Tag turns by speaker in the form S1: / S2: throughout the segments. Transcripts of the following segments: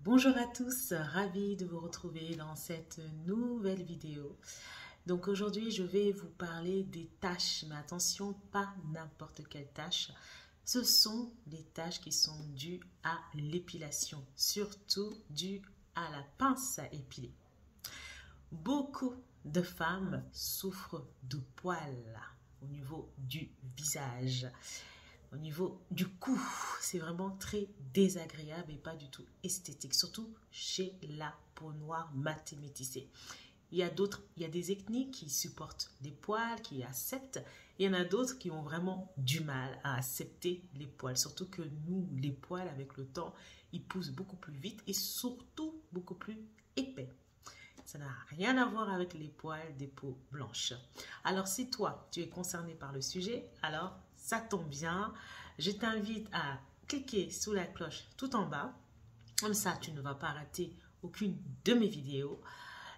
S1: Bonjour à tous, ravi de vous retrouver dans cette nouvelle vidéo. Donc aujourd'hui, je vais vous parler des tâches, mais attention, pas n'importe quelle tâche. Ce sont des tâches qui sont dues à l'épilation, surtout dues à la pince à épiler. Beaucoup de femmes souffrent de poils au niveau du visage. Au niveau du cou, c'est vraiment très désagréable et pas du tout esthétique, surtout chez la peau noire mat et métissée. Il y a des ethnies qui supportent des poils, qui acceptent, et il y en a d'autres qui ont vraiment du mal à accepter les poils. Surtout que nous, les poils, avec le temps, ils poussent beaucoup plus vite et surtout beaucoup plus épais. Ça n'a rien à voir avec les poils des peaux blanches. Alors, si toi, tu es concerné par le sujet, alors ça tombe bien. Je t'invite à cliquer sur la cloche tout en bas. Comme ça, tu ne vas pas rater aucune de mes vidéos.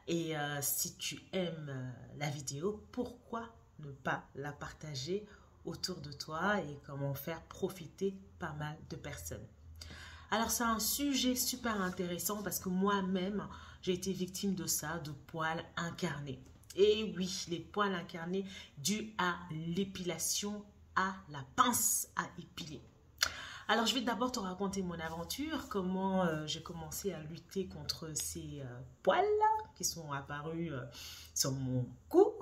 S1: Et si tu aimes la vidéo, pourquoi ne pas la partager autour de toi et comment faire profiter pas mal de personnes. Alors, c'est un sujet super intéressant parce que moi-même, j'ai été victime de ça, de poils incarnés. Et oui, les poils incarnés dus à l'épilation, à la pince à épiler. Alors, je vais d'abord te raconter mon aventure, comment j'ai commencé à lutter contre ces poils qui sont apparus sur mon cou.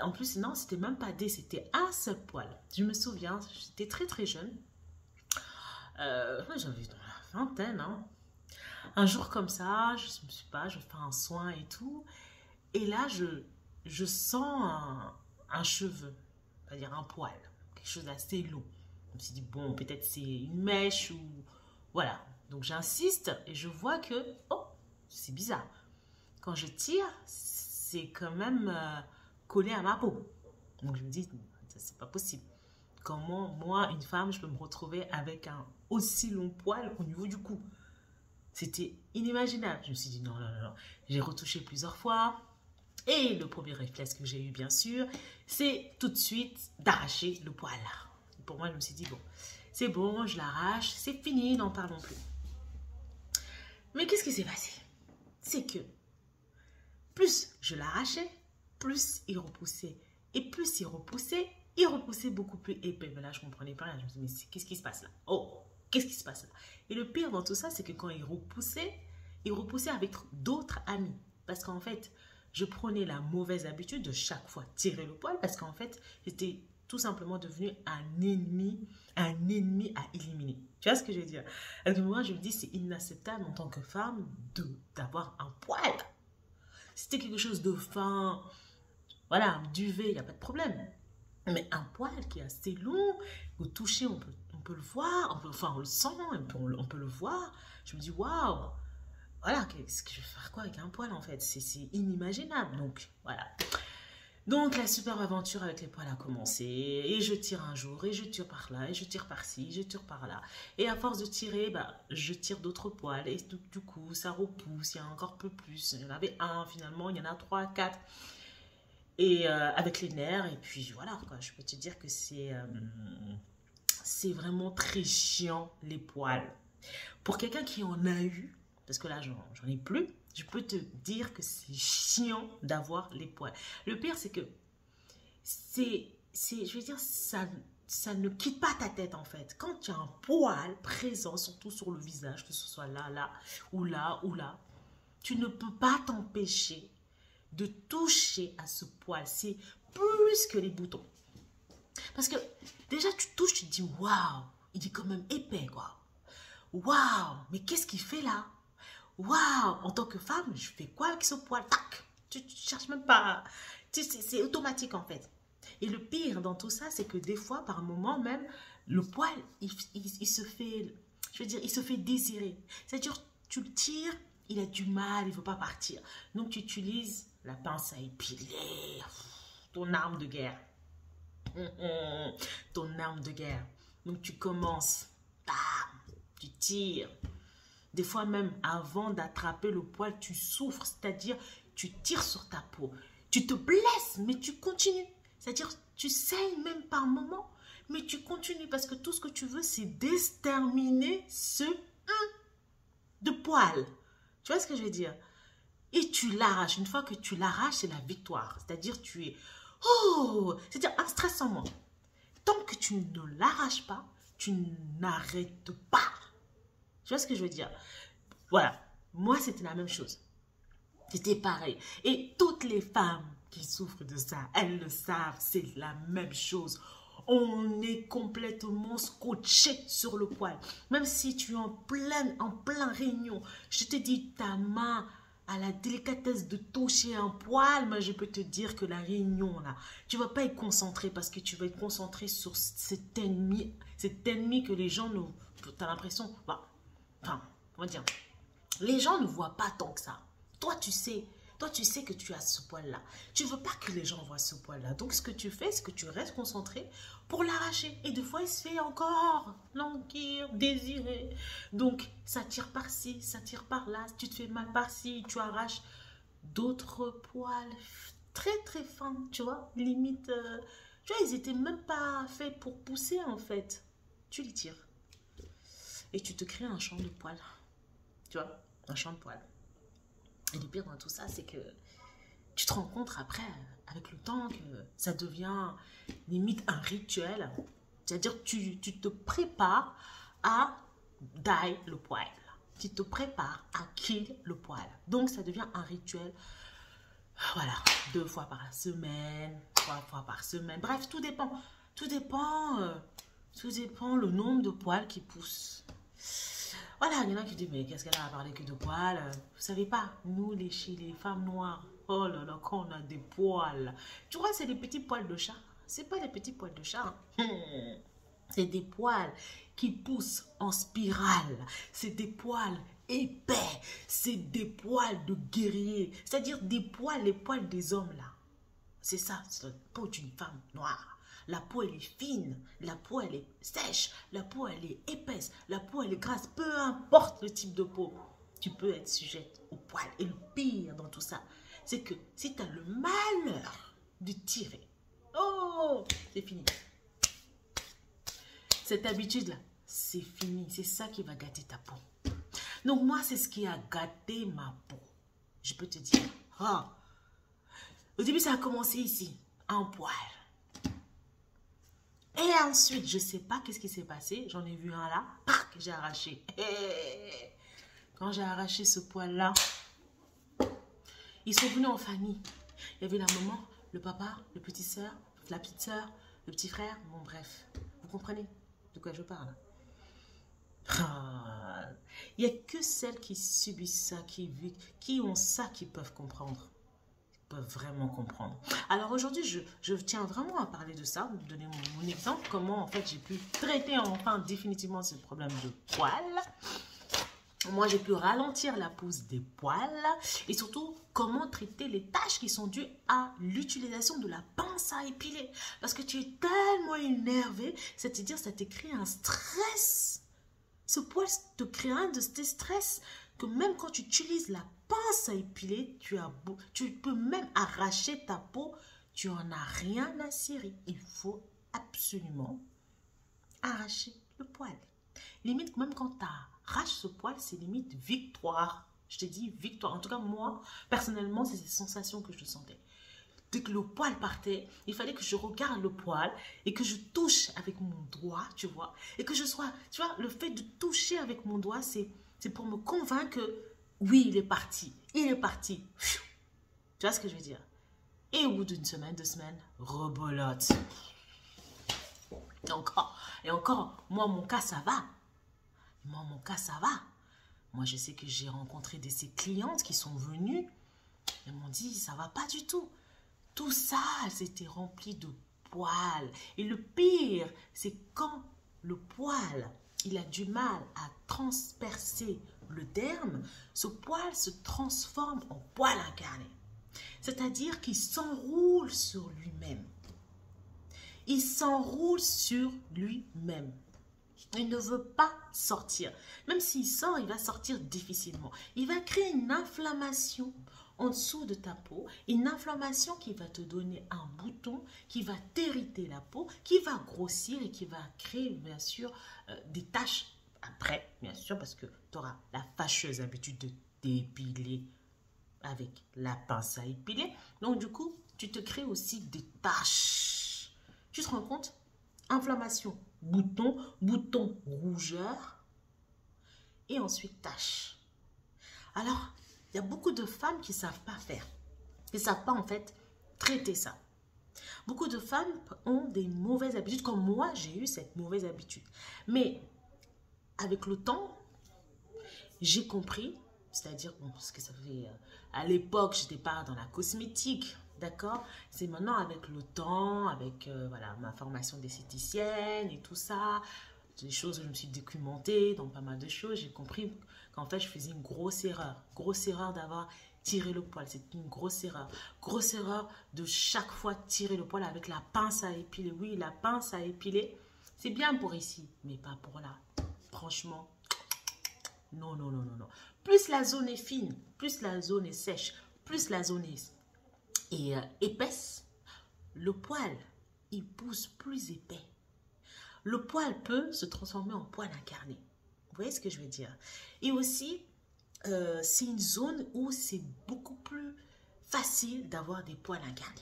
S1: En plus, non, c'était même pas c'était un seul poil. Je me souviens, j'étais très très jeune. J'avais dans la vingtaine, hein. Un jour comme ça, je fais un soin et tout. Et là, je sens un cheveu, c'est-à-dire un poil, quelque chose d'assez long. Je me suis dit, bon, peut-être c'est une mèche ou... Voilà. Donc, j'insiste et je vois que, oh, c'est bizarre. Quand je tire, c'est quand même collé à ma peau. Donc, je me dis, c'est pas possible. Comment, moi, une femme, je peux me retrouver avec un aussi long poil au niveau du cou? C'était inimaginable. Je me suis dit, non, non, non, non. J'ai retouché plusieurs fois. Et le premier réflexe que j'ai eu, bien sûr, c'est tout de suite d'arracher le poil. Pour moi, je me suis dit, bon, c'est bon, je l'arrache, c'est fini, n'en parlons plus. Mais qu'est-ce qui s'est passé? C'est que plus je l'arrachais, plus il repoussait. Et plus il repoussait beaucoup plus épais. Mais là, je ne comprenais pas rien. Je me suis dit, mais qu'est-ce qui se passe là? Oh, qu'est-ce qui se passe là? Et le pire dans tout ça, c'est que quand il repoussait avec d'autres amis. Parce qu'en fait, je prenais la mauvaise habitude de chaque fois tirer le poil parce qu'en fait, j'étais tout simplement devenu un ennemi à éliminer. Tu vois ce que je veux dire? À ce moment, je me dis, c'est inacceptable en tant que femme d'avoir un poil. C'était quelque chose de fin, voilà, duvet, il n'y a pas de problème. Mais un poil qui est assez long, au toucher, on peut le voir, on le sent, on peut le voir. Je me dis, waouh! Voilà, qu'est-ce que je vais faire quoi avec un poil en fait? C'est inimaginable. Donc voilà. Donc la super aventure avec les poils a commencé. Et je tire un jour, et je tire par là, et je tire par-ci, je tire par là. Et à force de tirer, je tire d'autres poils. Et du coup, ça repousse, il y a encore peu plus. Il y en avait un finalement, il y en a 3, 4. Et avec les nerfs, et puis voilà, quoi. Je peux te dire que c'est vraiment très chiant les poils. Pour quelqu'un qui en a eu, parce que là, j'en ai plus, je peux te dire que c'est chiant d'avoir les poils. Le pire, c'est que je veux dire, ça ne quitte pas ta tête, en fait. Quand tu as un poil présent, surtout sur le visage, que ce soit là, là, ou là, ou là, tu ne peux pas t'empêcher de toucher à ce poil. C'est plus que les boutons. Parce que déjà, tu touches, tu te dis, waouh, il est quand même épais, quoi. Waouh, mais qu'est-ce qu'il fait là? Waouh, en tant que femme, je fais quoi avec ce poil? Tac, tu cherches même pas. C'est automatique en fait. Et le pire dans tout ça, c'est que des fois, par moment même, le poil, il se fait, je veux dire, il se fait désirer. C'est-à-dire, tu le tires, il a du mal, il ne veut pas partir. Donc, tu utilises la pince à épiler, ton arme de guerre. Ton arme de guerre. Donc, tu commences, bam, tu tires. Des fois même, avant d'attraper le poil, tu souffres, c'est-à-dire tu tires sur ta peau. Tu te blesses, mais tu continues. C'est-à-dire tu saignes même par moment, mais tu continues parce que tout ce que tu veux, c'est d'exterminer ce de poils. Tu vois ce que je veux dire? Et tu l'arraches. Une fois que tu l'arraches, c'est la victoire. C'est-à-dire, tu es... Oh! C'est-à-dire un stress en moins. Tant que tu ne l'arraches pas, tu n'arrêtes pas. Tu vois ce que je veux dire? Voilà. Moi, c'était la même chose. C'était pareil. Et toutes les femmes qui souffrent de ça, elles le savent, c'est la même chose. On est complètement scotché sur le poil. Même si tu es en plein réunion, je te dis, ta main a la délicatesse de toucher un poil, mais je peux te dire que la réunion, là, tu ne vas pas être concentré parce que tu vas être concentré sur cet ennemi que les gens ne... Tu as l'impression... Bah, enfin, on va dire... Les gens ne voient pas tant que ça. Toi, tu sais que tu as ce poil-là. Tu ne veux pas que les gens voient ce poil-là. Donc, ce que tu fais, c'est que tu restes concentré pour l'arracher. Et des fois, il se fait encore languir, désirer. Donc, ça tire par-ci, ça tire par-là. Tu te fais mal par-ci, tu arraches d'autres poils très, très fins, tu vois. Limite, tu vois, ils n'étaient même pas faits pour pousser, en fait. Tu les tires. Et tu te crées un champ de poils. Tu vois, un champ de poils. Et le pire dans tout ça, c'est que tu te rends compte après, avec le temps, que ça devient limite un rituel. C'est-à-dire que tu te prépares à die le poil. Tu te prépares à kill le poil. Donc, ça devient un rituel. Voilà, 2 fois par semaine, 3 fois par semaine. Bref, tout dépend. Tout dépend le nombre de poils qui poussent. Voilà, il y en a qui disent, mais qu'est-ce qu'elle a parlé que de poils? Vous savez pas, nous, les femmes noires, oh là là, quand on a des poils. Tu vois, c'est des petits poils de chat. C'est pas des petits poils de chat. C'est des poils qui poussent en spirale. C'est des poils épais. C'est des poils de guerrier. C'est-à-dire des poils, les poils des hommes, là. C'est ça, c'est la peau d'une femme noire. La peau, elle est fine, la peau, elle est sèche, la peau, elle est épaisse, la peau, elle est grasse. Peu importe le type de peau, tu peux être sujette au poil. Et le pire dans tout ça, c'est que si tu as le malheur de tirer, oh, c'est fini. Cette habitude-là, c'est fini. C'est ça qui va gâter ta peau. Donc moi, c'est ce qui a gâté ma peau. Je peux te dire, au début, ça a commencé ici, un poil. Et ensuite, je ne sais pas qu'est-ce qui s'est passé. J'en ai vu un là, que j'ai arraché. Quand j'ai arraché ce poil-là, ils sont venus en famille. Il y avait la maman, le papa, la petite soeur, le petit frère. Bon, bref, vous comprenez de quoi je parle. Il n'y a que celles qui subissent ça, qui ont ça, qui peuvent comprendre. Peuvent vraiment comprendre. Alors aujourd'hui, je tiens vraiment à parler de ça, vous donner mon exemple, comment en fait j'ai pu traiter enfin définitivement ce problème de poils. Moi, j'ai pu ralentir la pousse des poils et surtout comment traiter les tâches qui sont dues à l'utilisation de la pince à épiler. Parce que tu es tellement énervé, c'est-à-dire ça te crée un stress. Ce poil te crée un de ces stress que même quand tu utilises la pince à épiler, tu peux même arracher ta peau, tu n'en as rien à cirer. Il faut absolument arracher le poil. Limite, même quand tu arraches ce poil, c'est limite victoire. Je te dis victoire. En tout cas, moi, personnellement, c'est cette sensation que je sentais. Dès que le poil partait, il fallait que je regarde le poil et que je touche avec mon doigt, tu vois. Et que je sois, tu vois, le fait de toucher avec mon doigt, c'est pour me convaincre que oui, il est parti. Il est parti. Tu vois ce que je veux dire? Et au bout d'une semaine, 2 semaines, rebolote. Et encore, moi, mon cas, ça va. Moi, je sais que j'ai rencontré ces clientes qui sont venues. Elles m'ont dit, ça va pas du tout. Tout ça, c'était rempli de poils. Et le pire, c'est quand le poil, il a du mal à transpercer le derme, ce poil se transforme en poil incarné. C'est-à-dire qu'il s'enroule sur lui-même. Il s'enroule sur lui-même. Il ne veut pas sortir. Même s'il sort, il va sortir difficilement. Il va créer une inflammation en dessous de ta peau, une inflammation qui va te donner un bouton, qui va t'irriter la peau, qui va grossir et qui va créer bien sûr des taches après, bien sûr, parce que tu auras la fâcheuse habitude de t'épiler avec la pince à épiler. Donc, du coup, tu te crées aussi des taches. Tu te rends compte? Inflammation, bouton, rougeur et ensuite taches. Alors, il y a beaucoup de femmes qui ne savent pas faire, qui ne savent pas en fait traiter ça. Beaucoup de femmes ont des mauvaises habitudes, comme moi, j'ai eu cette mauvaise habitude. Mais avec le temps, j'ai compris, c'est-à-dire, bon, parce que ça fait, à l'époque, je n'étais pas dans la cosmétique, d'accord? C'est maintenant avec le temps, avec voilà, ma formation d'esthéticienne et tout ça, des choses où je me suis documentée dans pas mal de choses, j'ai compris qu'en fait, je faisais une grosse erreur d'avoir tiré le poil, c'est une grosse erreur de chaque fois tirer le poil avec la pince à épiler. Oui, la pince à épiler, c'est bien pour ici, mais pas pour là. Franchement, non, non, non, non, non. Plus la zone est fine, plus la zone est sèche, plus la zone est épaisse, le poil, il pousse plus épais. Le poil peut se transformer en poil incarné. Vous voyez ce que je veux dire? Et aussi, c'est une zone où c'est beaucoup plus facile d'avoir des poils incarnés.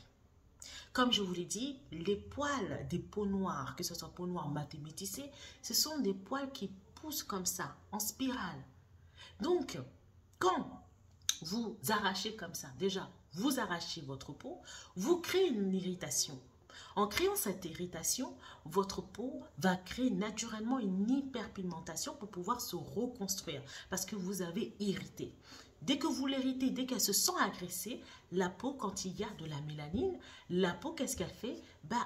S1: Comme je vous l'ai dit, les poils des peaux noires, que ce soit peau noire mat et métissée, ce sont des poils qui poussent comme ça, en spirale. Donc, quand vous arrachez comme ça, déjà, vous arrachez votre peau, vous créez une irritation. En créant cette irritation, votre peau va créer naturellement une hyperpigmentation pour pouvoir se reconstruire parce que vous avez irrité. Dès que vous l'irritez, dès qu'elle se sent agressée, la peau, quand il y a de la mélanine, la peau, qu'est-ce qu'elle fait?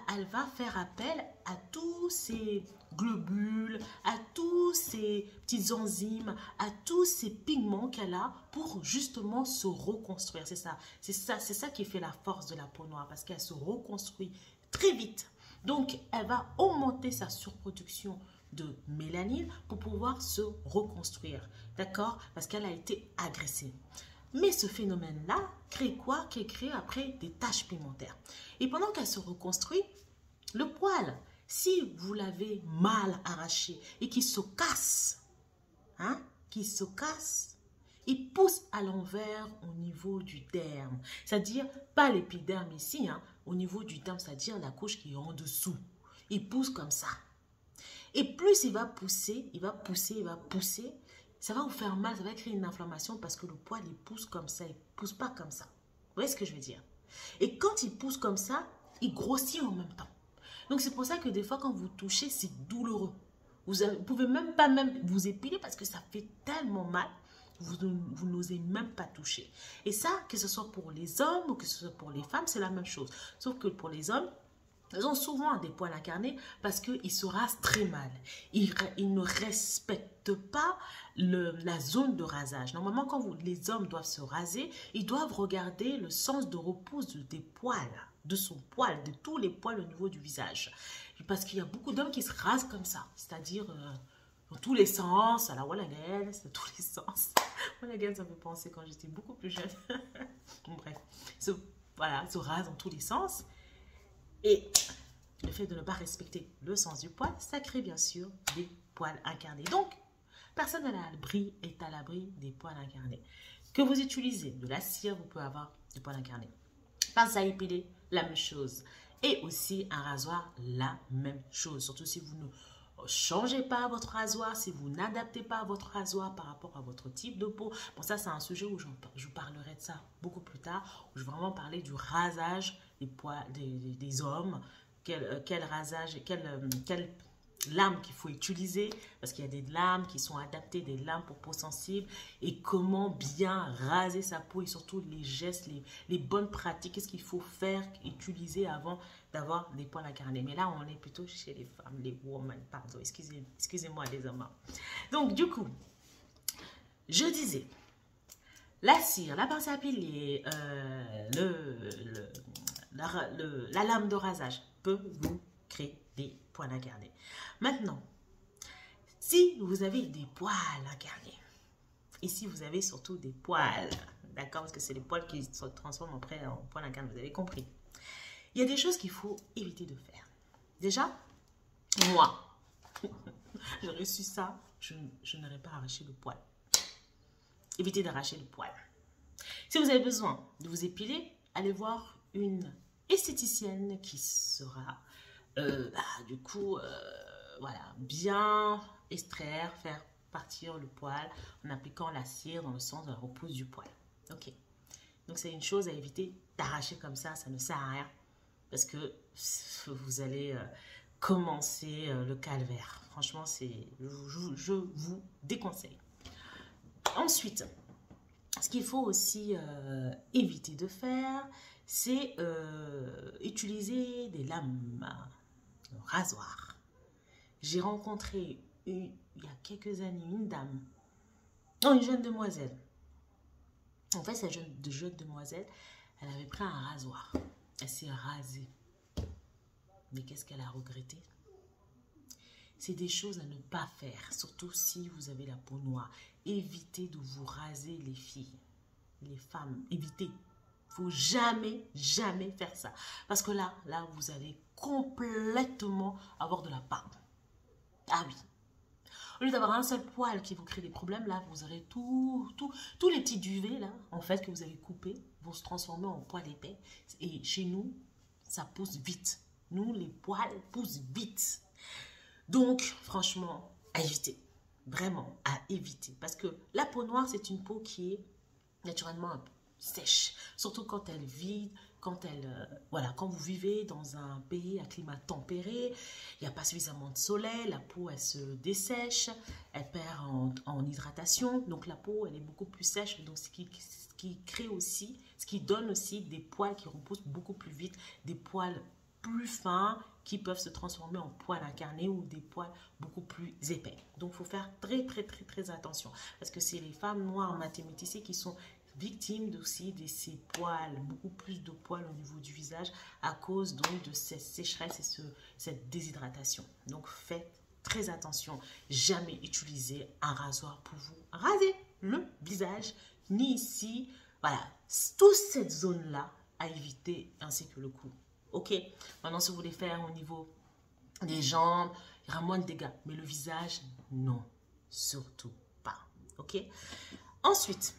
S1: Elle va faire appel à tous ces globules, à tous ces petites enzymes, à tous ces pigments qu'elle a pour justement se reconstruire. C'est ça qui fait la force de la peau noire parce qu'elle se reconstruit très vite. Donc, elle va augmenter sa surproduction de mélanine pour pouvoir se reconstruire. D'accord? Parce qu'elle a été agressée. Mais ce phénomène-là crée quoi? Qui crée après des taches pigmentaires. Et pendant qu'elle se reconstruit, le poil, si vous l'avez mal arraché et qu'il se casse, il pousse à l'envers au niveau du derme. C'est-à-dire, pas l'épiderme ici, au niveau du derme, c'est-à-dire la couche qui est en dessous. Il pousse comme ça. Et plus il va pousser, ça va vous faire mal, ça va créer une inflammation parce que le poil, il pousse comme ça, il ne pousse pas comme ça. Vous voyez ce que je veux dire? Et quand il pousse comme ça, il grossit en même temps. Donc, c'est pour ça que des fois, quand vous touchez, c'est douloureux. Vous ne pouvez même pas vous épiler parce que ça fait tellement mal. Vous n'osez même pas toucher. Et ça, que ce soit pour les hommes ou que ce soit pour les femmes, c'est la même chose. Sauf que pour les hommes, ils ont souvent des poils incarnés parce qu'ils se rasent très mal. Ils ne respectent pas la zone de rasage. Normalement, quand les hommes doivent se raser, ils doivent regarder le sens de repousse des poils, de son poil, de tous les poils au niveau du visage. Parce qu'il y a beaucoup d'hommes qui se rasent comme ça, c'est-à-dire dans tous les sens, à la Wallagaine, c'est tous les sens. Wallagaine, ça me fait penser quand j'étais beaucoup plus jeune. Bref, voilà, se rase dans tous les sens. Et le fait de ne pas respecter le sens du poil, ça crée bien sûr des poils incarnés. Donc, personne est à l'abri des poils incarnés. Que vous utilisez de la cire, vous pouvez avoir des poils incarnés. Pince à épiler, la même chose. Et aussi un rasoir, la même chose. Surtout si vous ne changez pas votre rasoir, si vous n'adaptez pas votre rasoir par rapport à votre type de peau. Bon, ça, c'est un sujet où je parlerai de ça beaucoup plus tard, où je vais vraiment parler du rasage des hommes, quel rasage, quelle lame qu'il faut utiliser, parce qu'il y a des lames qui sont adaptées, des lames pour peau sensible, et comment bien raser sa peau, et surtout les gestes, les bonnes pratiques, qu'est-ce qu'il faut faire, utiliser avant d'avoir des poils incarnés. Mais là, on est plutôt chez les femmes, les women, pardon, excusez-moi les hommes. Donc, du coup, je disais, la cire, la pince à épiler, la lame de rasage peut vous créer des poils incarnés. Maintenant, si vous avez des poils incarnés, et si vous avez surtout des poils, d'accord, parce que c'est les poils qui se transforment après en poils incarnés, vous avez compris. Il y a des choses qu'il faut éviter de faire. Déjà, moi, j'ai reçu ça je n'aurais pas arraché le poil. Évitez d'arracher le poil. Si vous avez besoin de vous épiler, allez voir une esthéticienne qui sera, voilà, bien extraire, faire partir le poil en appliquant la cire dans le sens de la repousse du poil. Ok. Donc, c'est une chose à éviter d'arracher comme ça ne sert à rien. Parce que vous allez commencer le calvaire. Franchement, je vous déconseille. Ensuite, ce qu'il faut aussi éviter de faire, c'est utiliser des lames, rasoirs. J'ai rencontré il y a quelques années une dame, non, une jeune demoiselle. En fait, cette jeune demoiselle, elle avait pris un rasoir. Elle s'est rasée. Mais qu'est-ce qu'elle a regretté? C'est des choses à ne pas faire, surtout si vous avez la peau noire. Évitez de vous raser, les filles, les femmes. Évitez. Il ne faut jamais, jamais faire ça. Parce que là, vous allez complètement avoir de la barbe. Ah oui. Au lieu d'avoir un seul poil qui vous crée des problèmes, là, vous aurez tous les petits duvets, là, en fait, que vous avez coupés, vont se transformer en poils épais. Et chez nous, ça pousse vite. Nous, les poils poussent vite. Donc, franchement, à éviter. Vraiment, à éviter. Parce que la peau noire, c'est une peau qui est naturellement un peu sèche. Surtout quand elle vit, quand vous vivez dans un pays à climat tempéré, il n'y a pas suffisamment de soleil, la peau, elle se dessèche, elle perd en hydratation. Donc, la peau, elle est beaucoup plus sèche. Donc, ce qui crée aussi, ce qui donne aussi des poils qui repoussent beaucoup plus vite, des poils plus fins qui peuvent se transformer en poils incarnés ou des poils beaucoup plus épais. Donc, il faut faire très, très, très, très attention. Parce que c'est les femmes noires mathématiciennes qui sont victimes aussi de ces poils, beaucoup plus de poils au niveau du visage à cause donc de cette sécheresse et cette déshydratation. Donc, faites très attention. Jamais utiliser un rasoir pour vous raser le visage, ni ici. Voilà, toute cette zone-là à éviter ainsi que le cou. Ok, maintenant si vous voulez faire au niveau des jambes, il y aura moins de dégâts. Mais le visage, non, surtout pas. Ok. Ensuite,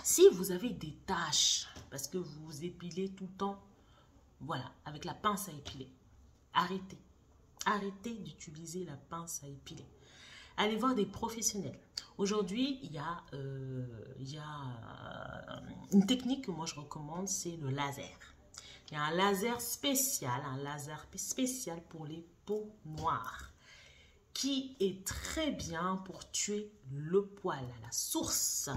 S1: si vous avez des taches, parce que vous vous épilez tout le temps, voilà, avec la pince à épiler, arrêtez. Arrêtez d'utiliser la pince à épiler. Allez voir des professionnels. Aujourd'hui, il y a une technique que moi je recommande, c'est le laser. Il y a un laser spécial pour les peaux noires qui est très bien pour tuer le poil à la source.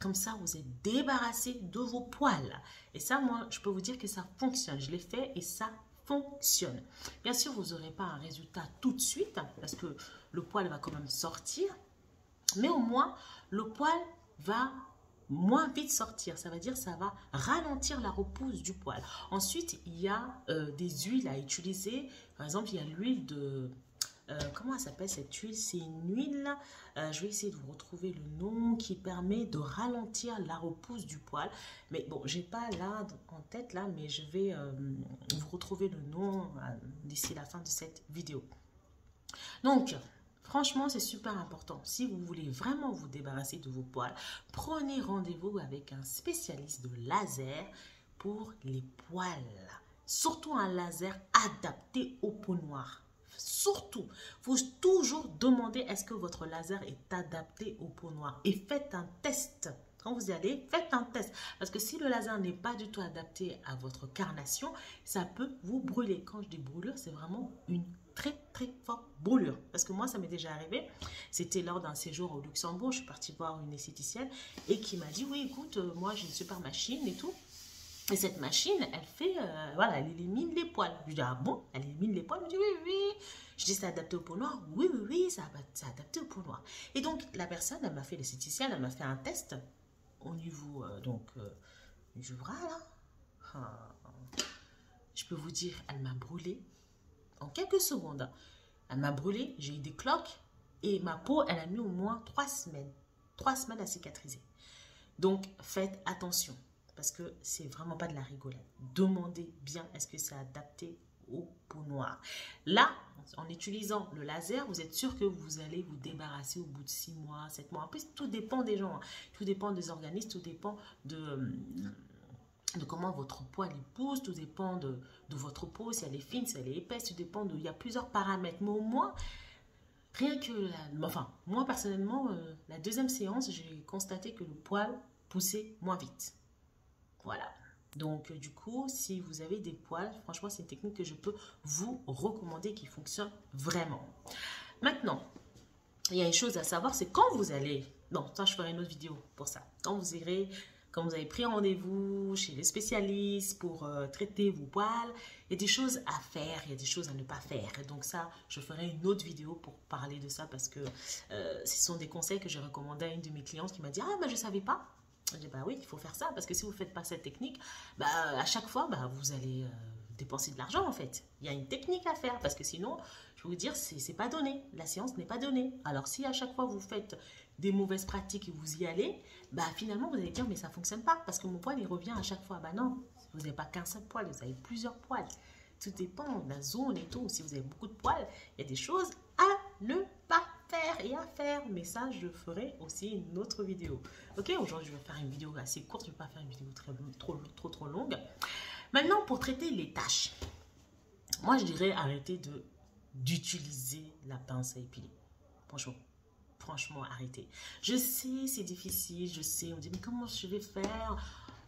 S1: Comme ça, vous êtes débarrassé de vos poils. Et ça, moi, je peux vous dire que ça fonctionne. Je l'ai fait et ça fonctionne. Bien sûr, vous n'aurez pas un résultat tout de suite parce que le poil va quand même sortir. Mais au moins, le poil va moins vite sortir. Ça veut dire que ça va ralentir la repousse du poil. Ensuite, il y a des huiles à utiliser. Par exemple, il y a l'huile de... comment elle s'appelle cette huile? C'est une huile, je vais essayer de vous retrouver le nom, qui permet de ralentir la repousse du poil. Mais bon, j'ai pas là en tête là, mais je vais vous retrouver le nom d'ici la fin de cette vidéo. Donc, franchement, c'est super important. Si vous voulez vraiment vous débarrasser de vos poils, prenez rendez-vous avec un spécialiste de laser pour les poils. Surtout un laser adapté aux peaux noires. Surtout, il faut toujours demander est-ce que votre laser est adapté aux peaux noires. Et faites un test. Quand vous y allez, faites un test. Parce que si le laser n'est pas du tout adapté à votre carnation, ça peut vous brûler. Quand je dis brûlure, c'est vraiment une très très forte brûlure. Parce que moi, ça m'est déjà arrivé. C'était lors d'un séjour au Luxembourg. Je suis partie voir une esthéticienne et qui m'a dit, oui, écoute, moi j'ai une super machine et tout. Et cette machine, elle fait, voilà, elle élimine les poils. Je dis, ah bon, elle élimine les poils? Elle me dit, oui, oui. Je dis, c'est adapté aux peaux noires? Oui, oui, oui, c'est adapté aux peaux noires. Et donc, la personne, elle m'a fait, l'esthéticienne, elle m'a fait un test au niveau, du bras, là. Ah, je peux vous dire, elle m'a brûlé en quelques secondes. Elle m'a brûlé, j'ai eu des cloques et ma peau, elle a mis au moins 3 semaines. 3 semaines à cicatriser. Donc, faites attention. Parce que c'est vraiment pas de la rigolade. Demandez bien est-ce que c'est adapté aux peaux noires. Là, en utilisant le laser, vous êtes sûr que vous allez vous débarrasser au bout de 6 mois, 7 mois. En plus, tout dépend des gens, hein. Tout dépend des organismes, tout dépend de comment votre poil il pousse, tout dépend de votre peau, si elle est fine, si elle est épaisse, tout dépend il y a plusieurs paramètres. Mais au moins, rien que, enfin, moi personnellement, la deuxième séance, j'ai constaté que le poil poussait moins vite. Voilà. Donc, du coup, si vous avez des poils, franchement, c'est une technique que je peux vous recommander qui fonctionne vraiment. Maintenant, il y a une chose à savoir, c'est quand vous allez... Non, ça, je ferai une autre vidéo pour ça. Quand vous avez pris rendez-vous chez les spécialistes pour traiter vos poils, il y a des choses à faire, il y a des choses à ne pas faire. Et donc ça, je ferai une autre vidéo pour parler de ça parce que ce sont des conseils que j'ai recommandés à une de mes clientes qui m'a dit « Ah, mais je ne savais pas ». Je dis, bah oui, il faut faire ça parce que si vous ne faites pas cette technique, bah, à chaque fois, bah, vous allez dépenser de l'argent en fait. Il y a une technique à faire parce que sinon, je vais vous dire, c'est pas donné. La séance n'est pas donnée. Alors si à chaque fois vous faites des mauvaises pratiques et vous y allez, bah, finalement vous allez dire, mais ça ne fonctionne pas parce que mon poil il revient à chaque fois. Bah non, vous n'avez pas qu'un seul poil, vous avez plusieurs poils. Tout dépend de la zone et tout. Si vous avez beaucoup de poils, il y a des choses à ne pas faire et à faire, mais ça je ferai aussi une autre vidéo. Ok, aujourd'hui je vais faire une vidéo assez courte, je ne vais pas faire une vidéo trop longue. Maintenant, pour traiter les taches, moi je dirais arrêtez d'utiliser la pince à épiler. Franchement, arrêtez. Je sais, c'est difficile, je sais, on dit mais comment je vais faire,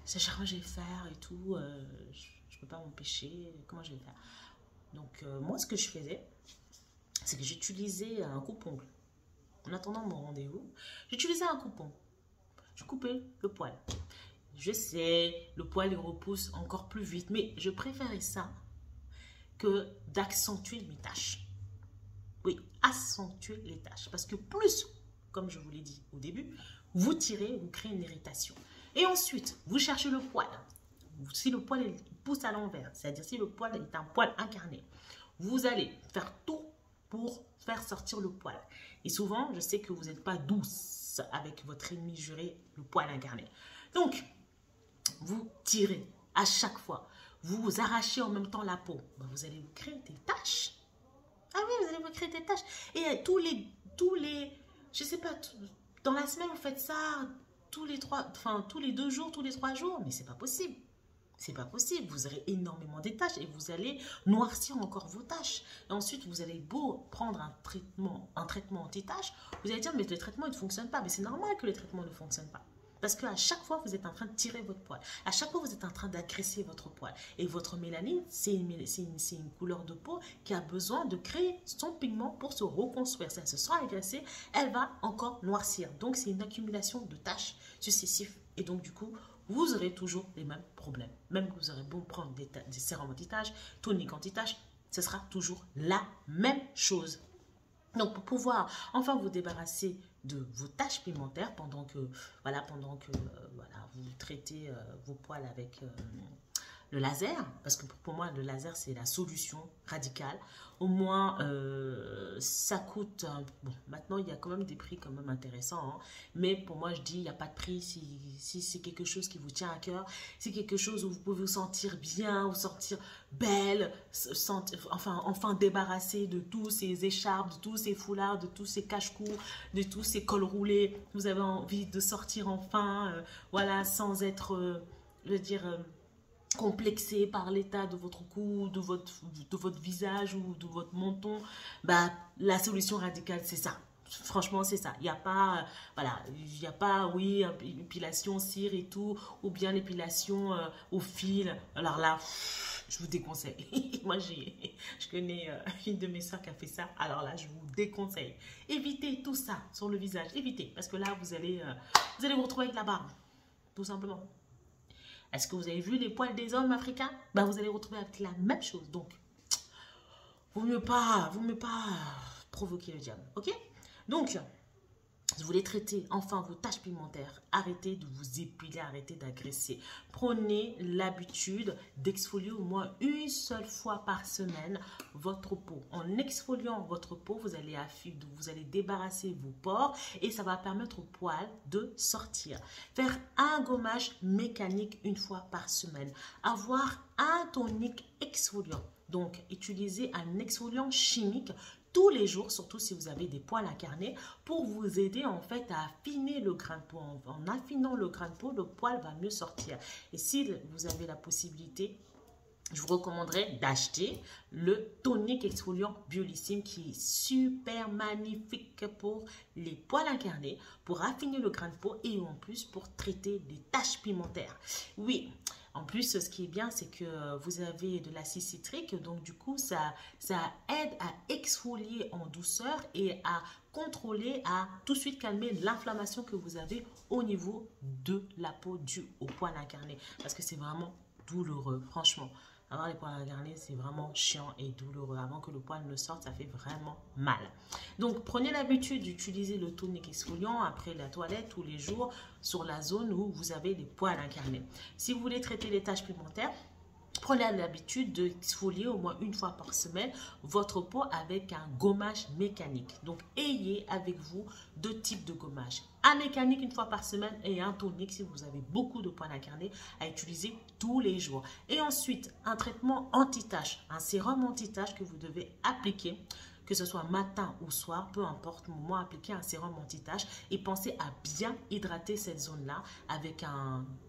S1: c'est chaque fois je vais faire et tout, je ne peux pas m'empêcher, comment je vais faire. Donc moi ce que je faisais, c'est que j'utilisais un coupe-ongle. En attendant mon rendez-vous, j'utilisais un coupe-ongle. Je coupais le poil. Je sais, le poil il repousse encore plus vite, mais je préférais ça que d'accentuer mes taches. Oui, accentuer les taches. Parce que plus, comme je vous l'ai dit au début, vous tirez, vous créez une irritation. Et ensuite, vous cherchez le poil. Si le poil il pousse à l'envers, c'est-à-dire si le poil est un poil incarné, vous allez faire tout pour faire sortir le poil. Et souvent, je sais que vous n'êtes pas douce avec votre ennemi juré, le poil incarné. Donc, vous tirez à chaque fois. Vous arrachez en même temps la peau. Ben, vous allez vous créer des taches. Ah oui, vous allez vous créer des taches. Et tous les, je sais pas, dans la semaine, vous faites ça tous les 2 jours, tous les 3 jours. Mais c'est pas possible. C'est pas possible, vous aurez énormément de taches et vous allez noircir encore vos taches. Et ensuite, vous allez beau prendre un traitement anti-taches, vous allez dire, mais le traitement il ne fonctionne pas. Mais c'est normal que le traitement ne fonctionne pas. Parce qu'à chaque fois, vous êtes en train de tirer votre poil. À chaque fois, vous êtes en train d'agresser votre poil. Et votre mélanine, c'est une couleur de peau qui a besoin de créer son pigment pour se reconstruire. Si elle se sent agressée, elle va encore noircir. Donc, c'est une accumulation de taches successives. Et donc, du coup, vous aurez toujours les mêmes problèmes. Même que vous aurez beau prendre des sérums anti-taches, toniques anti-taches, ce sera toujours la même chose. Donc, pour pouvoir enfin vous débarrasser de vos taches pigmentaires pendant que vous traitez vos poils avec le laser, parce que pour moi, le laser, c'est la solution radicale. Au moins, ça coûte... bon, maintenant, il y a quand même des prix quand même intéressants. Hein, mais pour moi, je dis, il n'y a pas de prix si c'est quelque chose qui vous tient à cœur. C'est quelque chose où vous pouvez vous sentir bien, vous sentir belle, enfin débarrasser de tous ces écharpes, de tous ces foulards, de tous ces cache-cou, de tous ces cols roulés. Vous avez envie de sortir enfin, voilà, sans être, je veux dire... complexé par l'état de votre cou, de votre visage ou de votre menton, bah, la solution radicale, c'est ça. Franchement, c'est ça. Il n'y a pas, voilà, il n'y a pas, oui, épilation cire et tout, ou bien l'épilation au fil. Alors là, je vous déconseille. Moi, je connais une de mes soeurs qui a fait ça. Alors là, je vous déconseille. Évitez tout ça sur le visage. Évitez, parce que là, vous allez vous retrouver avec la barbe, tout simplement. Est-ce que vous avez vu les poils des hommes africains? Ben, vous allez retrouver avec la même chose. Donc, vaut mieux pas provoquer le diable. Ok? Donc, si vous voulez traiter enfin vos taches pigmentaires, arrêtez de vous épiler, arrêtez d'agresser. Prenez l'habitude d'exfolier au moins une seule fois par semaine votre peau. En exfoliant votre peau, vous allez débarrasser vos pores et ça va permettre aux poils de sortir. Faire un gommage mécanique une fois par semaine. Avoir un tonique exfoliant. Donc, utilisez un exfoliant chimique tous les jours, surtout si vous avez des poils incarnés, pour vous aider en fait à affiner le grain de peau. En affinant le grain de peau, le poil va mieux sortir. Et si vous avez la possibilité, je vous recommanderais d'acheter le tonique exfoliant Biolissime qui est super magnifique pour les poils incarnés, pour affiner le grain de peau et en plus pour traiter des taches pigmentaires. Oui, en plus, ce qui est bien, c'est que vous avez de l'acide citrique, donc du coup, ça aide à exfolier en douceur et à contrôler, à tout de suite calmer l'inflammation que vous avez au niveau de la peau due au poil incarné. Parce que c'est vraiment douloureux, franchement. Avoir les poils incarnés, c'est vraiment chiant et douloureux. Avant que le poil ne sorte, ça fait vraiment mal. Donc, prenez l'habitude d'utiliser le tonique exfoliant après la toilette tous les jours sur la zone où vous avez les poils incarnés. Si vous voulez traiter les taches pigmentaires, prenez l'habitude d'exfolier au moins une fois par semaine votre peau avec un gommage mécanique. Donc, ayez avec vous deux types de gommage. Un mécanique une fois par semaine et un tonique si vous avez beaucoup de poils incarnés à utiliser tous les jours. Et ensuite, un traitement anti-tache, un sérum anti-tache que vous devez appliquer, que ce soit matin ou soir, peu importe, moment, appliquer un sérum anti-tache et pensez à bien hydrater cette zone-là avec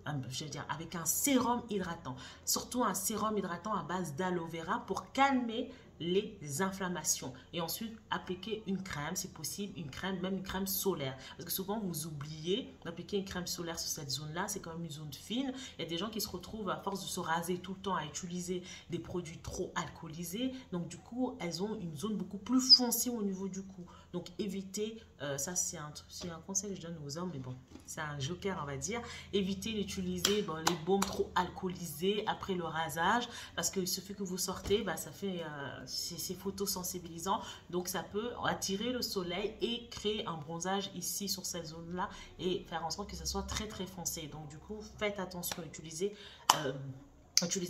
S1: avec un sérum hydratant. Surtout un sérum hydratant à base d'aloe vera pour calmer les inflammations. Et ensuite, appliquer une crème, si possible, une crème, même une crème solaire. Parce que souvent, vous oubliez d'appliquer une crème solaire sur cette zone-là. C'est quand même une zone fine. Il y a des gens qui se retrouvent à force de se raser tout le temps à utiliser des produits trop alcoolisés. Donc, du coup, elles ont une zone beaucoup plus foncée au niveau du cou. Donc, évitez, ça c'est un conseil que je donne aux hommes, mais bon, c'est un joker, on va dire. Évitez d'utiliser les baumes trop alcoolisés après le rasage, parce qu'il suffit que vous sortez, ça fait, c'est photosensibilisant, donc ça peut attirer le soleil et créer un bronzage ici sur cette zone-là et faire en sorte que ça soit très très foncé. Donc, du coup, faites attention, utilisez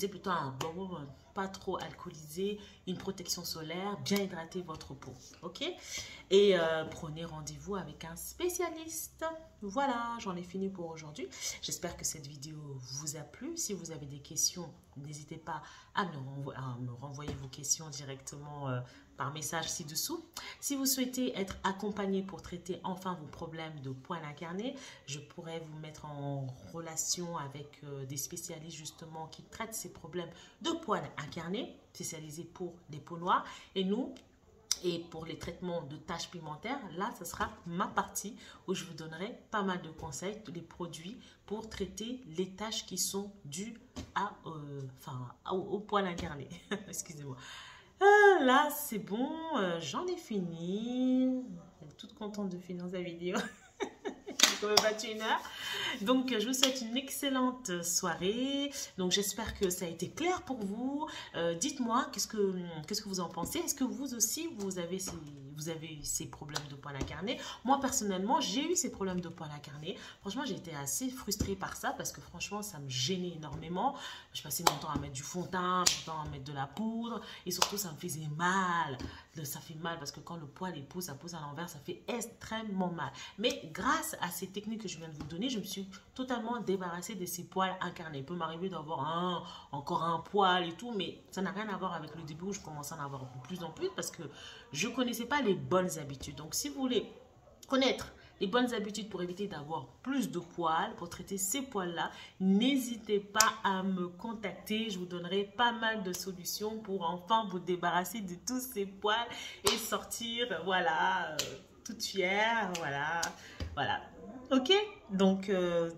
S1: plutôt un baume pas trop alcoolisé, une protection solaire, bien hydrater votre peau, ok? Et prenez rendez-vous avec un spécialiste. Voilà, j'en ai fini pour aujourd'hui. J'espère que cette vidéo vous a plu. Si vous avez des questions, n'hésitez pas à me renvoyer vos questions directement par message ci-dessous. Si vous souhaitez être accompagné pour traiter enfin vos problèmes de poils incarnés, je pourrais vous mettre en relation avec des spécialistes justement qui traitent ces problèmes de poils incarnés, spécialisés pour les peaux noires. Et pour les traitements de taches pigmentaires, là, ce sera ma partie où je vous donnerai pas mal de conseils, tous les produits pour traiter les taches qui sont dues au poil incarné. Excusez-moi. Là, c'est bon, j'en ai fini. Je suis toute contente de finir la vidéo. J'ai quand même battu une heure. Donc, je vous souhaite une excellente soirée. Donc, j'espère que ça a été clair pour vous. Dites-moi, qu'est-ce que vous en pensez? Est-ce que vous aussi, vous avez ces problèmes de poils incarnés? Moi, personnellement, j'ai eu ces problèmes de poils incarnés. Franchement, j'ai été assez frustrée par ça parce que franchement, ça me gênait énormément. Je passais mon temps à mettre du fond de teint, mon temps à mettre de la poudre et surtout, ça me faisait mal. Ça fait mal parce que quand le poil pousse, ça pousse à l'envers, ça fait extrêmement mal. Mais grâce à ces techniques que je viens de vous donner, je me suis totalement débarrassée de ces poils incarnés. Il peut m'arriver d'avoir encore un poil et tout, mais ça n'a rien à voir avec le début où je commençais à en avoir de plus en plus parce que je ne connaissais pas les bonnes habitudes. Donc, si vous voulez connaître les bonnes habitudes pour éviter d'avoir plus de poils, pour traiter ces poils-là, n'hésitez pas à me contacter. Je vous donnerai pas mal de solutions pour enfin vous débarrasser de tous ces poils et sortir, voilà, toute fière, voilà. Ok, donc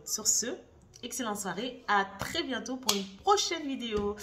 S1: sur ce, excellente soirée, à très bientôt pour une prochaine vidéo.